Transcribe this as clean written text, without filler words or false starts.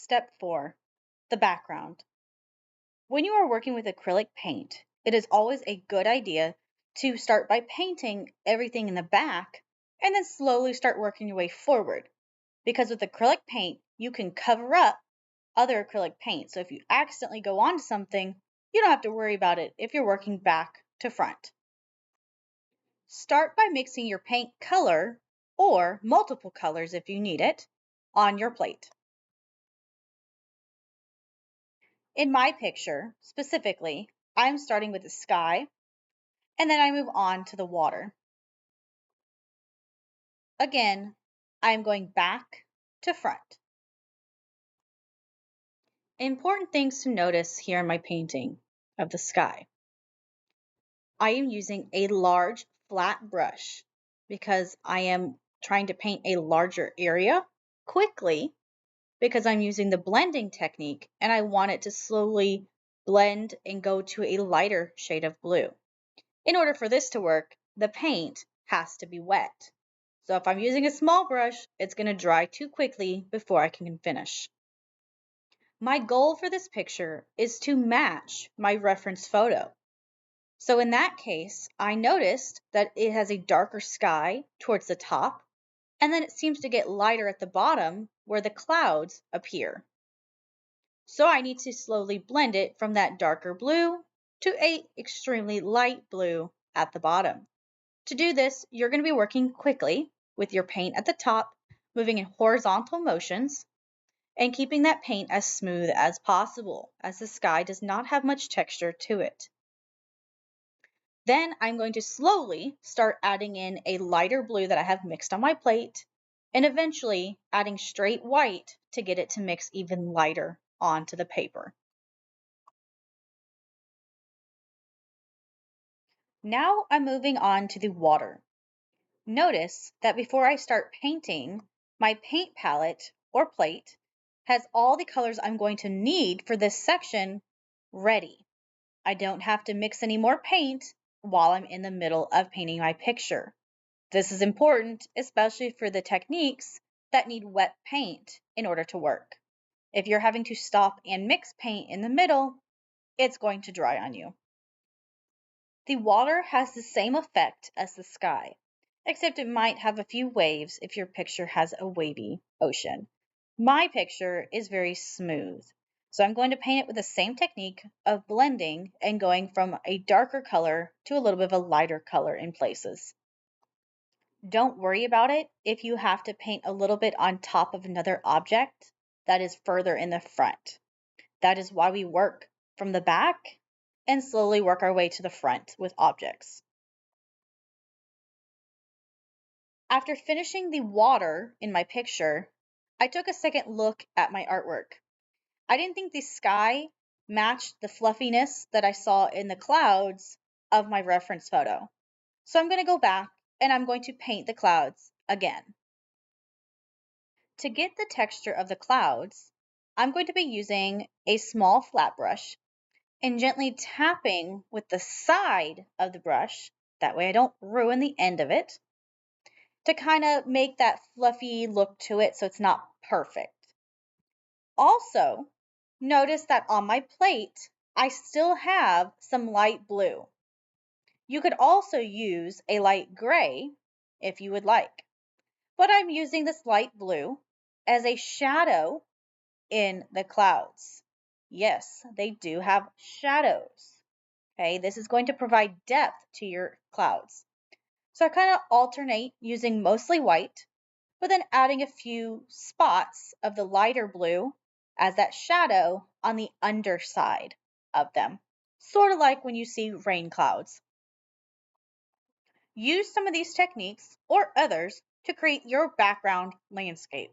Step 4. The background. When you are working with acrylic paint, it is always a good idea to start by painting everything in the back and then slowly start working your way forward. Because with acrylic paint, you can cover up other acrylic paint. So if you accidentally go onto something, you don't have to worry about it if you're working back to front. Start by mixing your paint color, or multiple colors if you need it, on your plate. In my picture, specifically, I'm starting with the sky, and then I move on to the water. Again, I'm going back to front. Important things to notice here in my painting of the sky. I am using a large flat brush because I am trying to paint a larger area quickly because I'm using the blending technique and I want it to slowly blend and go to a lighter shade of blue. In order for this to work, the paint has to be wet. So if I'm using a small brush, it's going to dry too quickly before I can finish. My goal for this picture is to match my reference photo. So in that case, I noticed that it has a darker sky towards the top, and then it seems to get lighter at the bottom where the clouds appear. So I need to slowly blend it from that darker blue to a extremely light blue at the bottom. To do this, you're going to be working quickly with your paint at the top, moving in horizontal motions, and keeping that paint as smooth as possible, as the sky does not have much texture to it. Then I'm going to slowly start adding in a lighter blue that I have mixed on my plate, and eventually adding straight white to get it to mix even lighter onto the paper. Now I'm moving on to the water. Notice that before I start painting, my paint palette or plate has all the colors I'm going to need for this section ready. I don't have to mix any more paint while I'm in the middle of painting my picture. This is important, especially for the techniques that need wet paint in order to work. If you're having to stop and mix paint in the middle, it's going to dry on you. The water has the same effect as the sky, except it might have a few waves if your picture has a wavy ocean. My picture is very smooth, so I'm going to paint it with the same technique of blending and going from a darker color to a little bit of a lighter color in places. Don't worry about it if you have to paint a little bit on top of another object that is further in the front. That is why we work from the back and slowly work our way to the front with objects. After finishing the water in my picture, I took a second look at my artwork. I didn't think the sky matched the fluffiness that I saw in the clouds of my reference photo. So I'm going to go back and I'm going to paint the clouds again. To get the texture of the clouds, I'm going to be using a small flat brush and gently tapping with the side of the brush, that way I don't ruin the end of it, to kind of make that fluffy look to it so it's not perfect. Also, notice that on my plate, I still have some light blue. You could also use a light gray if you would like, but I'm using this light blue as a shadow in the clouds. Yes, they do have shadows. Okay, this is going to provide depth to your clouds. So I kind of alternate using mostly white, but then adding a few spots of the lighter blue as that shadow on the underside of them, sort of like when you see rain clouds. Use some of these techniques or others to create your background landscape.